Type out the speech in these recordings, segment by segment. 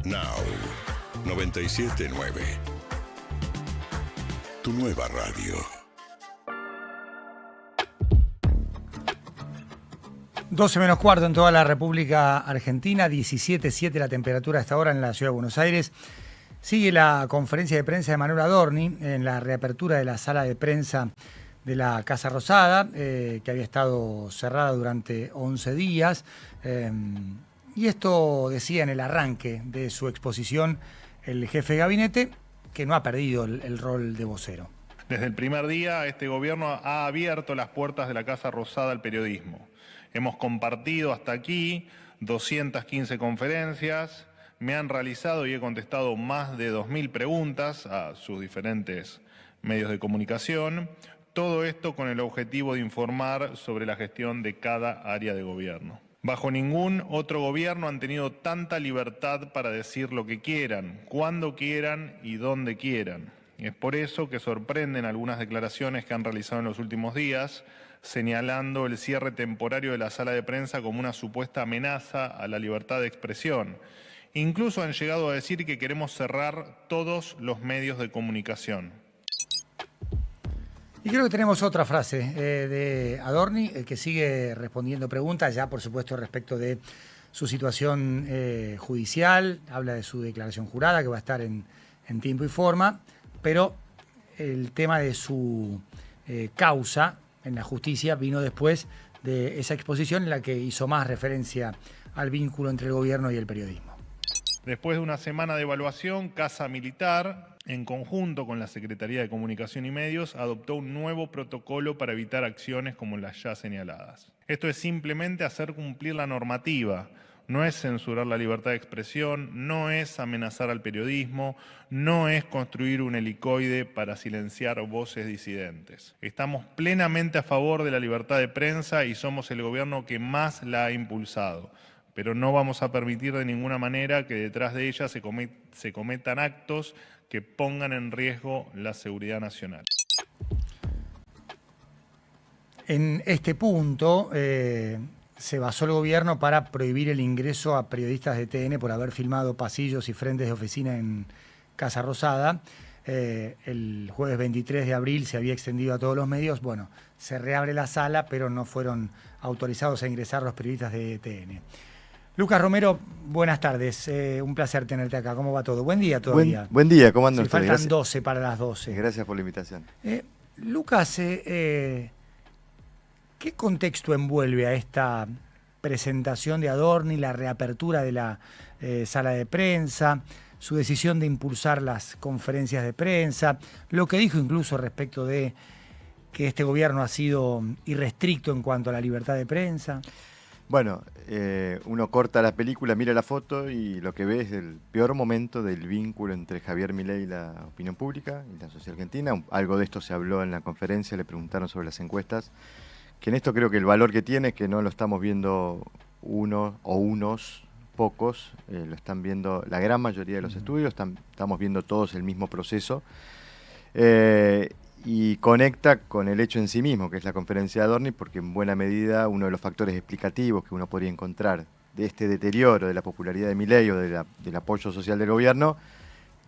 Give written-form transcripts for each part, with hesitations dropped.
Now 97.9. Tu nueva radio. 12 menos cuarto en toda la República Argentina, 17,7 la temperatura a esta hora en la Ciudad de Buenos Aires. Sigue la conferencia de prensa de Manuel Adorni en la reapertura de la sala de prensa de la Casa Rosada, que había estado cerrada durante 11 días. Y esto decía en el arranque de su exposición el jefe de gabinete, que no ha perdido el rol de vocero. Desde el primer día, este gobierno ha abierto las puertas de la Casa Rosada al periodismo. Hemos compartido hasta aquí 215 conferencias, me han realizado y he contestado más de 2.000 preguntas a sus diferentes medios de comunicación. Todo esto con el objetivo de informar sobre la gestión de cada área de gobierno. Bajo ningún otro gobierno han tenido tanta libertad para decir lo que quieran, cuando quieran y donde quieran. Es por eso que sorprenden algunas declaraciones que han realizado en los últimos días, señalando el cierre temporario de la sala de prensa como una supuesta amenaza a la libertad de expresión. Incluso han llegado a decir que queremos cerrar todos los medios de comunicación. Y creo que tenemos otra frase de Adorni, que sigue respondiendo preguntas, ya por supuesto respecto de su situación judicial, habla de su declaración jurada que va a estar en tiempo y forma, pero el tema de su causa en la justicia vino después de esa exposición en la que hizo más referencia al vínculo entre el gobierno y el periodismo. Después de una semana de evaluación, Casa Militar, en conjunto con la Secretaría de Comunicación y Medios, adoptó un nuevo protocolo para evitar acciones como las ya señaladas. Esto es simplemente hacer cumplir la normativa, no es censurar la libertad de expresión, no es amenazar al periodismo, no es construir un helicoide para silenciar voces disidentes. Estamos plenamente a favor de la libertad de prensa y somos el gobierno que más la ha impulsado. Pero no vamos a permitir de ninguna manera que detrás de ella se cometan actos que pongan en riesgo la seguridad nacional. En este punto se basó el gobierno para prohibir el ingreso a periodistas de TN por haber filmado pasillos y frentes de oficina en Casa Rosada. El jueves 23 de abril se había extendido a todos los medios. Bueno, se reabre la sala, pero no fueron autorizados a ingresar los periodistas de TN. Lucas Romero, buenas tardes. Un placer tenerte acá. ¿Cómo va todo? Buen día todavía. Buen día, ¿cómo andan ustedes? Faltan Gracias. 12 para las 12. Gracias por la invitación. Lucas, ¿qué contexto envuelve a esta presentación de Adorni, la reapertura de la sala de prensa, su decisión de impulsar las conferencias de prensa, lo que dijo incluso respecto de que este gobierno ha sido irrestricto en cuanto a la libertad de prensa? Bueno, uno corta la película, mira la foto y lo que ve es el peor momento del vínculo entre Javier Milei y la opinión pública y la sociedad argentina. Algo de esto se habló en la conferencia, le preguntaron sobre las encuestas, que en esto creo que el valor que tiene es que no lo estamos viendo uno o unos pocos, lo están viendo la gran mayoría de los estudios, estamos viendo todos el mismo proceso. Y conecta con el hecho en sí mismo, que es la conferencia de Adorni, porque en buena medida uno de los factores explicativos que uno podría encontrar de este deterioro de la popularidad de Milei o del apoyo social del gobierno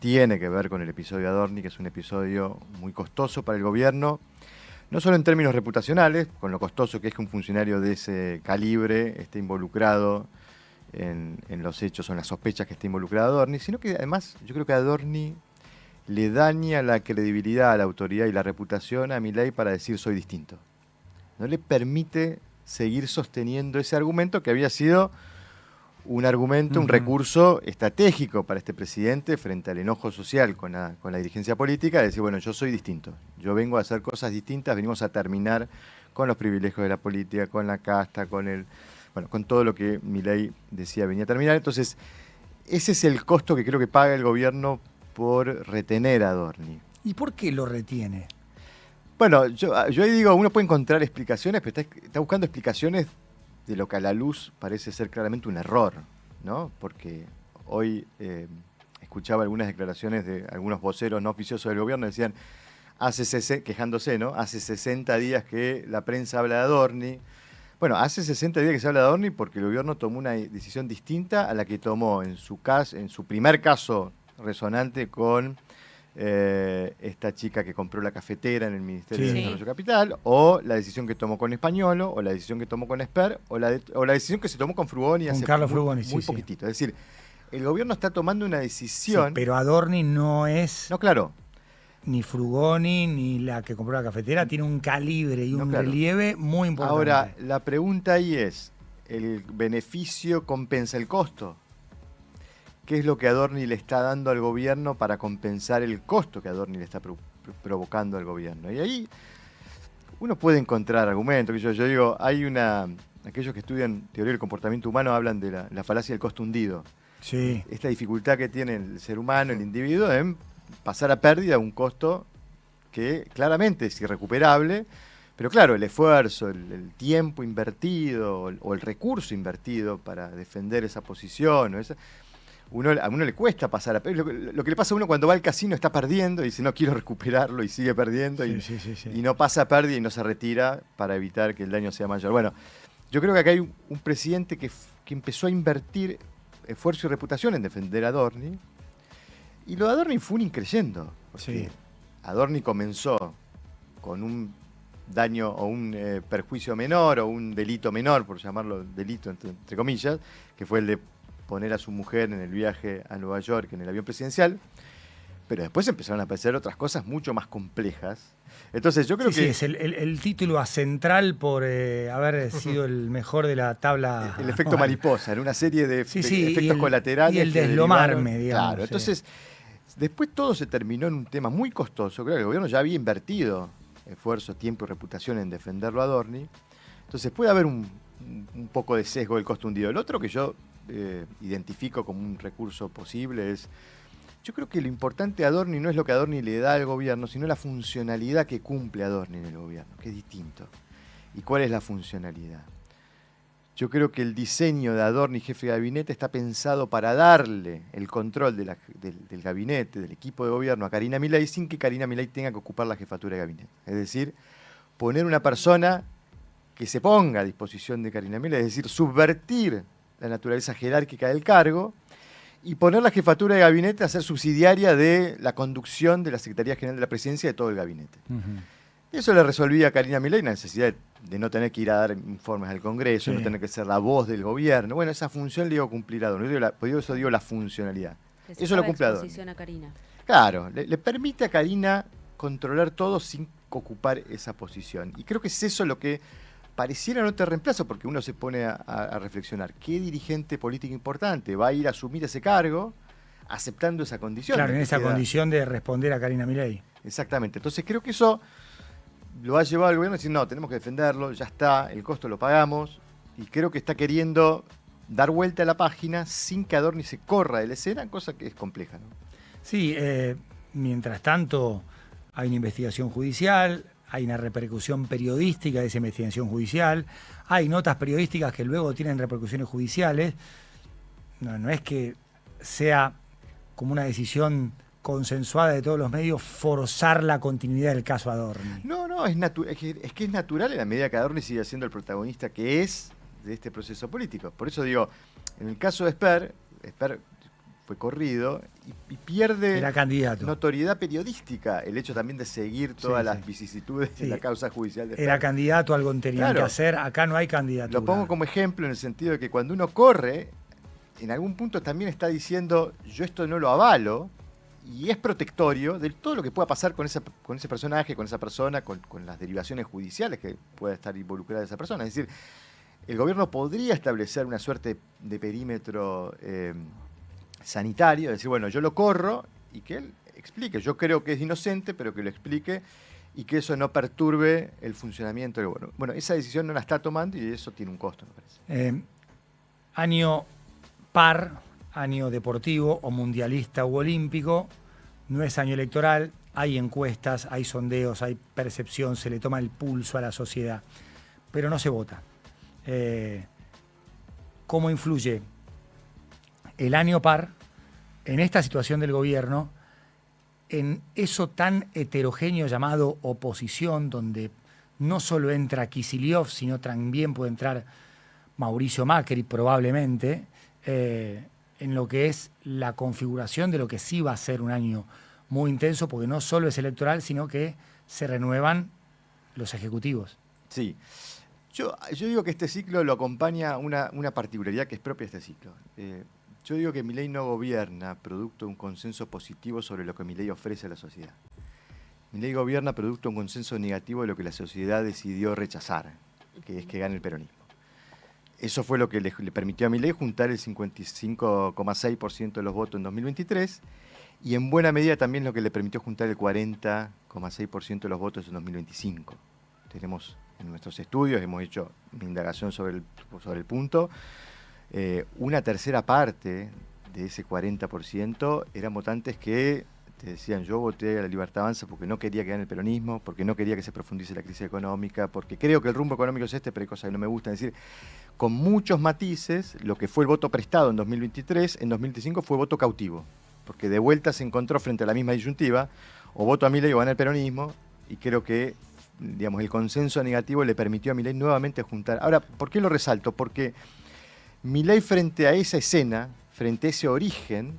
tiene que ver con el episodio de Adorni, que es un episodio muy costoso para el gobierno, no solo en términos reputacionales, con lo costoso que es que un funcionario de ese calibre esté involucrado en los hechos o en las sospechas que esté involucrado Adorni, sino que además yo creo que Adorni le daña la credibilidad, la autoridad y la reputación a Milei para decir soy distinto. No le permite seguir sosteniendo ese argumento que había sido un argumento, un recurso estratégico para este presidente frente al enojo social con la dirigencia política, de decir, bueno, yo soy distinto, yo vengo a hacer cosas distintas, venimos a terminar con los privilegios de la política, con la casta, con todo lo que Milei decía venía a terminar. Entonces, ese es el costo que creo que paga el gobierno por retener a Adorni. ¿Y por qué lo retiene? Bueno, yo ahí digo, uno puede encontrar explicaciones, pero está buscando explicaciones de lo que a la luz parece ser claramente un error, ¿no? Porque hoy escuchaba algunas declaraciones de algunos voceros no oficiosos del gobierno, decían, quejándose, ¿no? Hace 60 días que la prensa habla de Adorni. Bueno, hace 60 días que se habla de Adorni porque el gobierno tomó una decisión distinta a la que tomó en su primer caso resonante con esta chica que compró la cafetera en el Ministerio de Desarrollo Capital, o la decisión que tomó con Españolo, o la decisión que tomó con Esper, o la decisión que se tomó con Frugoni hace Carlos Frugoni, muy poquitito. Es decir, el gobierno está tomando una decisión... Sí, pero Adorni no es... No, claro. Ni Frugoni, ni la que compró la cafetera, tiene un calibre y un relieve muy importante. Ahora, la pregunta ahí es, ¿el beneficio compensa el costo? ¿Qué es lo que Adorni le está dando al gobierno para compensar el costo que Adorni le está provocando al gobierno? Y ahí uno puede encontrar argumentos. Yo digo, aquellos que estudian teoría del comportamiento humano hablan de la falacia del costo hundido. Sí. Esta dificultad que tiene el ser humano, el individuo, en pasar a pérdida un costo que claramente es irrecuperable, pero claro, el esfuerzo, el tiempo invertido o el recurso invertido para defender esa posición, a uno le cuesta pasar a pérdida. Lo que le pasa a uno cuando va al casino está perdiendo y dice no quiero recuperarlo y sigue perdiendo y no pasa a pérdida y no se retira para evitar que el daño sea mayor. Bueno, yo creo que acá hay un presidente que empezó a invertir esfuerzo y reputación en defender a Adorni. Y lo de Adorni fue un increyendo. Adorni comenzó con un daño o un perjuicio menor o un delito menor, por llamarlo delito entre comillas, que fue el de poner a su mujer en el viaje a Nueva York en el avión presidencial. Pero después empezaron a aparecer otras cosas mucho más complejas. Entonces yo creo que... Sí, es el título a central por haber sido el mejor de la tabla. El efecto mariposa, en una serie de efectos colaterales. Y el deslomarme, digamos. Claro, entonces... Después todo se terminó en un tema muy costoso. Creo que el gobierno ya había invertido esfuerzo, tiempo y reputación en defenderlo a Adorni. Entonces puede haber un poco de sesgo del costo hundido. El otro que yo identifico como un recurso posible es... Yo creo que lo importante de Adorni no es lo que Adorni le da al gobierno, sino la funcionalidad que cumple Adorni en el gobierno, que es distinto. ¿Y cuál es la funcionalidad? Yo creo que el diseño de Adorni, jefe de gabinete, está pensado para darle el control del gabinete, del equipo de gobierno a Karina Milei sin que Karina Milei tenga que ocupar la jefatura de gabinete. Es decir, poner una persona que se ponga a disposición de Karina Milei, es decir, subvertir la naturaleza jerárquica del cargo y poner la jefatura de gabinete a ser subsidiaria de la conducción de la Secretaría General de la Presidencia de todo el gabinete. Eso le resolvía a Karina Milei la necesidad de no tener que ir a dar informes al Congreso, no tener que ser la voz del gobierno. Bueno, esa función le iba a cumplir a Adorni. Por eso digo la funcionalidad. Eso lo cumple Adorni. A Karina. Claro, le permite a Karina controlar todo sin ocupar esa posición. Y creo que es eso lo que pareciera no te reemplazo, porque uno se pone a reflexionar. ¿Qué dirigente político importante va a ir a asumir ese cargo aceptando esa condición? Claro, en esa condición de responder a Karina Milei. Exactamente. Entonces creo que eso lo ha llevado al gobierno a decir, no, tenemos que defenderlo, ya está, el costo lo pagamos, y creo que está queriendo dar vuelta a la página sin que Adorni se corra de la escena, cosa que es compleja, ¿no? Sí, mientras tanto hay una investigación judicial, hay una repercusión periodística de esa investigación judicial, hay notas periodísticas que luego tienen repercusiones judiciales. No es que sea como una decisión consensuada de todos los medios forzar la continuidad del caso Adorni. No, es que es natural en la medida que Adorni sigue siendo el protagonista que es de este proceso político. Por eso digo, en el caso de Esper fue corrido y pierde notoriedad periodística, el hecho también de seguir todas las vicisitudes de la causa judicial de Esper. Era candidato, algo tenían que hacer, acá no hay candidatura. Lo pongo como ejemplo en el sentido de que cuando uno corre, en algún punto también está diciendo, yo esto no lo avalo, y es protectorio de todo lo que pueda pasar con ese personaje, con esa persona, con las derivaciones judiciales que pueda estar involucrada esa persona. Es decir, el gobierno podría establecer una suerte de perímetro sanitario, decir, bueno, yo lo corro y que él explique. Yo creo que es inocente, pero que lo explique y que eso no perturbe el funcionamiento del gobierno. Bueno, esa decisión no la está tomando y eso tiene un costo, me parece. Año par, año deportivo o mundialista u olímpico, no es año electoral, hay encuestas, hay sondeos, hay percepción, se le toma el pulso a la sociedad, pero no se vota. ¿Cómo influye el año par en esta situación del gobierno, en eso tan heterogéneo llamado oposición, donde no solo entra Kicillof, sino también puede entrar Mauricio Macri probablemente, en lo que es la configuración de lo que sí va a ser un año muy intenso, porque no solo es electoral, sino que se renuevan los ejecutivos. Sí. Yo digo que este ciclo lo acompaña una particularidad que es propia de este ciclo. Yo digo que Milei no gobierna producto de un consenso positivo sobre lo que Milei ofrece a la sociedad. Milei gobierna producto de un consenso negativo de lo que la sociedad decidió rechazar, que es que gane el peronismo. Eso fue lo que le permitió a Milei juntar el 55,6% de los votos en 2023 y en buena medida también lo que le permitió juntar el 40,6% de los votos en 2025. Tenemos en nuestros estudios, hemos hecho una indagación sobre el punto, una tercera parte de ese 40% eran votantes que te decían: yo voté a la Libertad Avanza porque no quería que gane el peronismo, porque no quería que se profundice la crisis económica, porque creo que el rumbo económico es este, pero hay cosas que no me gustan. Es decir, con muchos matices, lo que fue el voto prestado en 2023, en 2025 fue voto cautivo, porque de vuelta se encontró frente a la misma disyuntiva: o voto a Milei o gana el peronismo, y creo que, digamos, el consenso negativo le permitió a Milei nuevamente juntar. Ahora, ¿por qué lo resalto? Porque Milei, frente a esa escena, frente a ese origen,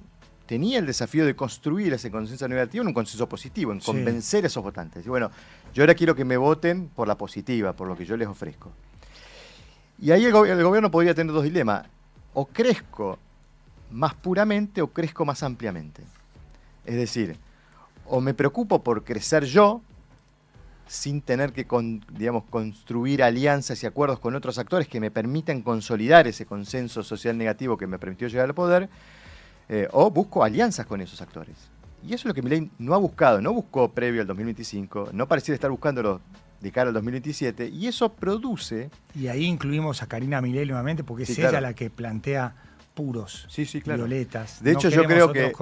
tenía el desafío de construir ese consenso negativo en un consenso positivo, en convencer a esos votantes. Y bueno, yo ahora quiero que me voten por la positiva, por lo que yo les ofrezco. Y ahí el gobierno podría tener dos dilemas: o crezco más puramente o crezco más ampliamente. Es decir, o me preocupo por crecer yo, sin tener que construir alianzas y acuerdos con otros actores que me permitan consolidar ese consenso social negativo que me permitió llegar al poder, o busco alianzas con esos actores. Y eso es lo que Milei no ha buscado, no buscó previo al 2025, no pareciera estar buscándolo de cara al 2027, y eso produce... Y ahí incluimos a Karina Milei nuevamente, porque es ella la que plantea puros, claro, violetas. De hecho, yo creo que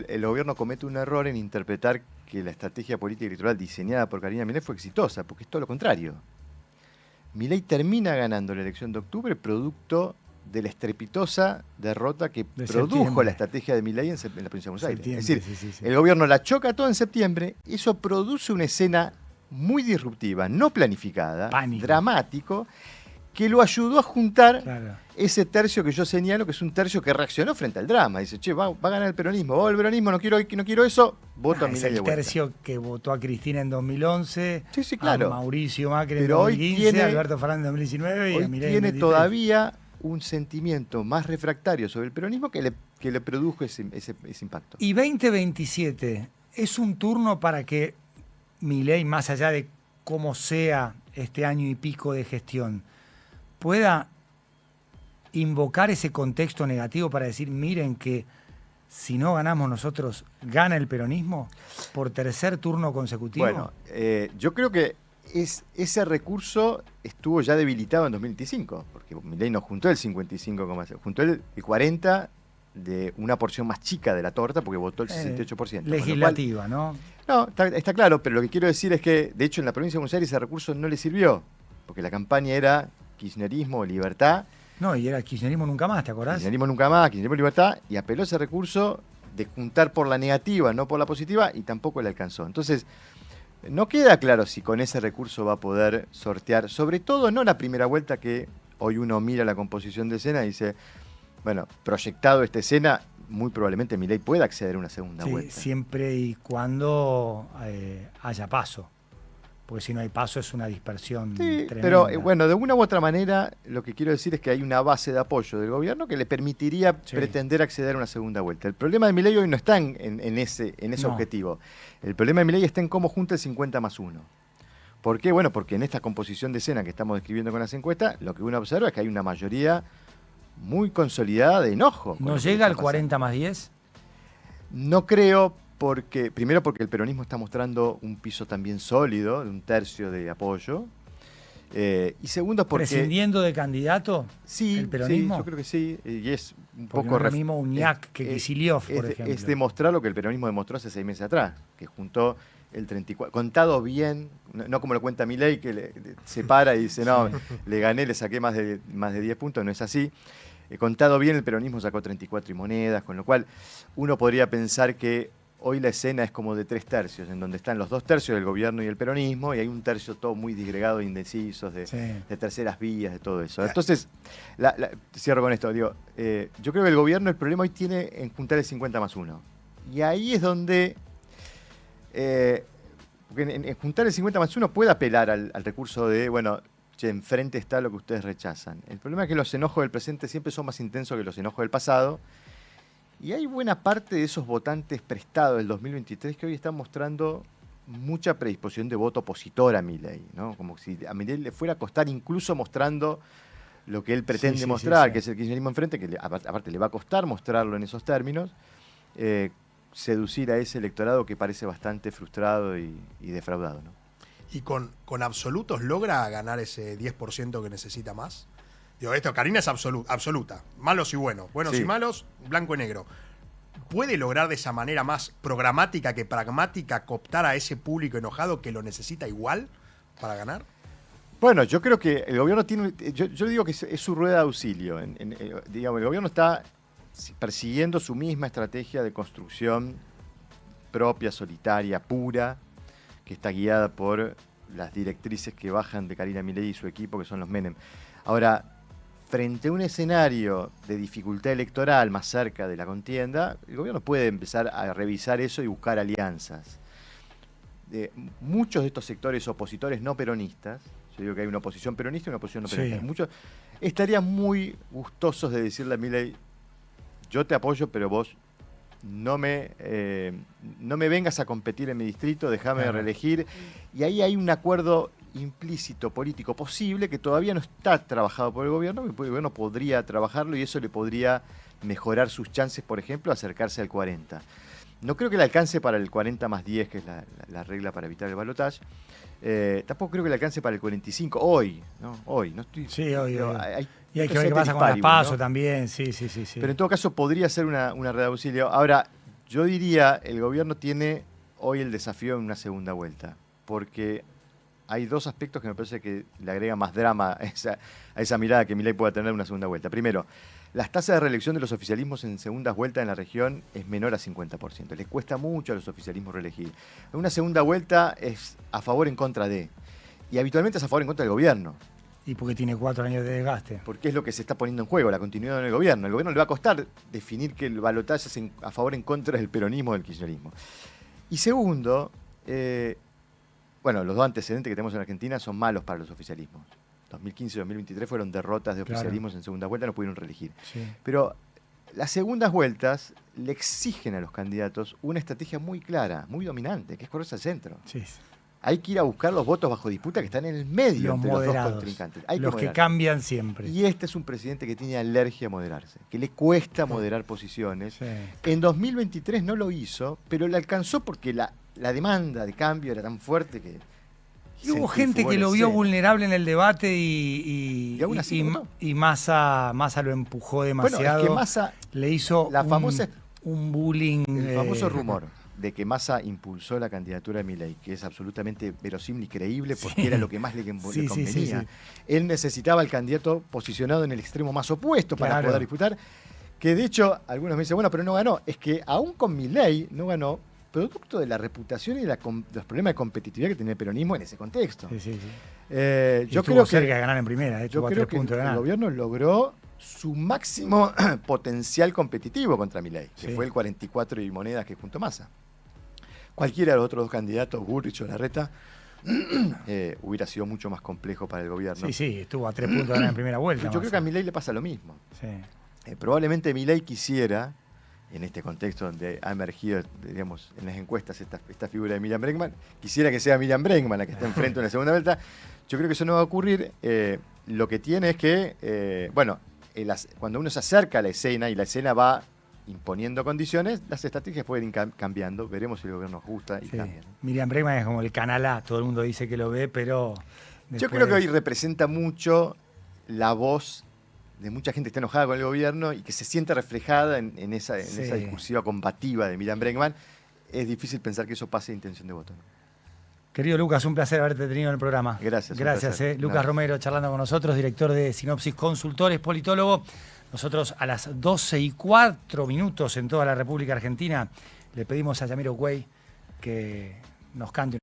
el gobierno comete un error en interpretar que la estrategia política electoral diseñada por Karina Milei fue exitosa, porque es todo lo contrario. Milei termina ganando la elección de octubre producto de la estrepitosa derrota que produjo la estrategia de Milei en la provincia de Buenos Aires. Es decir, el gobierno la choca todo en septiembre, eso produce una escena muy disruptiva, no planificada, pánico, dramático, que lo ayudó a juntar ese tercio que yo señalo, que es un tercio que reaccionó frente al drama. Dice: che, va a ganar el peronismo, va el peronismo, no quiero eso, voto a Milei de vuelta. Es el tercio que votó a Cristina en 2011, claro, a Mauricio Macri en 2015, a Alberto Fernández en 2019 y a Milei en 2023. Tiene todavía un sentimiento más refractario sobre el peronismo que le produjo ese impacto. Y 2027 es un turno para que Milei, más allá de cómo sea este año y pico de gestión, pueda invocar ese contexto negativo para decir: miren que si no ganamos nosotros, gana el peronismo por tercer turno consecutivo. Bueno, yo creo que ese recurso estuvo ya debilitado en 2025, porque Milei no juntó el 55,6, juntó el 40% de una porción más chica de la torta, porque votó el 68%. Legislativa, ¿no? No, está claro, pero lo que quiero decir es que, de hecho, en la provincia de Buenos Aires ese recurso no le sirvió, porque la campaña era kirchnerismo, libertad. No, y era kirchnerismo nunca más, ¿te acordás? Kirchnerismo nunca más, kirchnerismo, libertad, y apeló ese recurso de juntar por la negativa, no por la positiva, y tampoco le alcanzó. Entonces, no queda claro si con ese recurso va a poder sortear, sobre todo no la primera vuelta, que hoy uno mira la composición de escena y dice: bueno, proyectado esta escena, muy probablemente Milei pueda acceder a una segunda vuelta. Siempre y cuando haya paso. Porque si no hay paso es una dispersión tremenda. Pero bueno, de una u otra manera, lo que quiero decir es que hay una base de apoyo del gobierno que le permitiría pretender acceder a una segunda vuelta. El problema de Milei hoy no está en ese objetivo. El problema de Milei está en cómo junta el 50+1. ¿Por qué? Bueno, porque en esta composición de escena que estamos describiendo con las encuestas, lo que uno observa es que hay una mayoría muy consolidada de enojo. ¿No llega al 40+10? No creo. Primero porque el peronismo está mostrando un piso también sólido, de un tercio de apoyo. Y segundo porque... ¿Prescindiendo de candidato? Sí, el peronismo. Sí, yo creo que sí. Y es un porque poco... No es lo mismo Uñac que Kicillof, por ejemplo. Es demostrar lo que el peronismo demostró hace 6 meses atrás, que juntó el 34... Contado bien, no como lo cuenta Milei, que se para y dice: no, le gané, le saqué más de 10 puntos. No es así. Contado bien, el peronismo sacó 34 y monedas, con lo cual uno podría pensar que hoy la escena es como de 3 tercios, en donde están los 2 tercios del gobierno y el peronismo, y hay un tercio todo muy disgregado, indecisos, de terceras vías, de todo eso. Entonces, cierro con esto, digo, yo creo que el gobierno, el problema hoy tiene en juntar el 50+1. Y ahí es donde, porque en juntar el 50+1 puede apelar al recurso de, bueno, che, enfrente está lo que ustedes rechazan. El problema es que los enojos del presente siempre son más intensos que los enojos del pasado. Y hay buena parte de esos votantes prestados del 2023 que hoy están mostrando mucha predisposición de voto opositor a Milei, ¿no? Como si a Milei le fuera a costar, incluso mostrando lo que él pretende mostrar, que es el kirchnerismo enfrente, que aparte le va a costar mostrarlo en esos términos, seducir a ese electorado que parece bastante frustrado y defraudado, ¿no? ¿Y con absolutos logra ganar ese 10% que necesita más? Digo, Karina es absoluta, malos y buenos, buenos y malos, blanco y negro. ¿Puede lograr de esa manera más programática que pragmática cooptar a ese público enojado que lo necesita igual para ganar? Bueno, yo creo que el gobierno tiene, yo digo que es su rueda de auxilio. Digamos, el gobierno está persiguiendo su misma estrategia de construcción propia, solitaria, pura, que está guiada por las directrices que bajan de Karina Milei y su equipo, que son los Menem. Ahora, frente a un escenario de dificultad electoral más cerca de la contienda, el gobierno puede empezar a revisar eso y buscar alianzas. Muchos de estos sectores opositores no peronistas, yo digo que hay una oposición peronista y una oposición no peronista, muchos estarían muy gustosos de decirle a Milei, yo te apoyo, pero vos no me vengas a competir en mi distrito, déjame reelegir. Y ahí hay un acuerdo implícito político posible que todavía no está trabajado por el gobierno, que el gobierno podría trabajarlo y eso le podría mejorar sus chances, por ejemplo, acercarse al 40. No creo que le alcance para el 40+10, que es la regla para evitar el balotaje. Tampoco creo que le alcance para el 45, hoy, ¿no? Hoy, no estoy... Sí, hoy. Y hay que ver qué pasa con las PASO, ¿no? También, sí. Pero en todo caso podría ser una red de auxilio. Ahora, yo diría, el gobierno tiene hoy el desafío en una segunda vuelta, porque hay 2 aspectos que me parece que le agregan más drama a esa mirada que Milei pueda tener en una segunda vuelta. Primero, las tasas de reelección de los oficialismos en segundas vueltas en la región es menor a 50%. Les cuesta mucho a los oficialismos reelegir. En una segunda vuelta es a favor en contra de. Y habitualmente es a favor en contra del gobierno. Y porque tiene 4 años de desgaste. Porque es lo que se está poniendo en juego, la continuidad en el gobierno. El gobierno le va a costar definir que el balotaje es a favor en contra del peronismo o del kirchnerismo. Y segundo, bueno, los 2 antecedentes que tenemos en Argentina son malos para los oficialismos. 2015 y 2023 fueron derrotas de oficialismos en segunda vuelta, no pudieron reelegir. Sí. Pero las segundas vueltas le exigen a los candidatos una estrategia muy clara, muy dominante, que es correrse al centro. Sí. Hay que ir a buscar los votos bajo disputa que están en el medio entre los 2 contrincantes. Los que cambian siempre. Y este es un presidente que tiene alergia a moderarse, que le cuesta moderar posiciones. Sí. En 2023 no lo hizo, pero le alcanzó porque la demanda de cambio era tan fuerte que... Y hubo gente que lo vio vulnerable en el debate y Massa lo empujó demasiado. Bueno, es que Massa le hizo un bullying. El famoso rumor de que Massa impulsó la candidatura de Milei, que es absolutamente verosímil y creíble porque era lo que más le convenía. Él necesitaba al candidato posicionado en el extremo más opuesto para poder disputar. Que de hecho, algunos me dicen, bueno, pero no ganó. Es que aún con Milei no ganó, producto de la reputación y de los problemas de competitividad que tenía el peronismo en ese contexto. Yo creo que cerca de ganar en primera, yo creo que el gobierno logró su máximo potencial competitivo contra Milei, que fue el 44 y monedas que juntó Massa. Cualquiera de los otros 2 candidatos, Burrich o Larreta, hubiera sido mucho más complejo para el gobierno. Sí, estuvo a 3 puntos de ganar en primera vuelta. Yo creo que a Milei le pasa lo mismo. Probablemente Milei quisiera, en este contexto donde ha emergido, digamos, en las encuestas esta figura de Miriam Bregman, quisiera que sea Miriam Bregman la que está enfrente en la segunda vuelta. Yo creo que eso no va a ocurrir. Lo que tiene es que, cuando uno se acerca a la escena y la escena va imponiendo condiciones, las estrategias pueden ir cambiando. Veremos si el gobierno ajusta y cambia. Miriam Bregman es como el canal A, todo el mundo dice que lo ve, pero... Yo creo que hoy representa mucho la voz de mucha gente que está enojada con el gobierno y que se siente reflejada en esa discursiva combativa de Miriam Bregman. Es difícil pensar que eso pase de intención de voto. Querido Lucas, un placer haberte tenido en el programa. Gracias. Gracias. Lucas Romero charlando con nosotros, director de Sinopsis Consultores, politólogo. Nosotros a las 12:04 en toda la República Argentina le pedimos a Jamiroquai que nos cante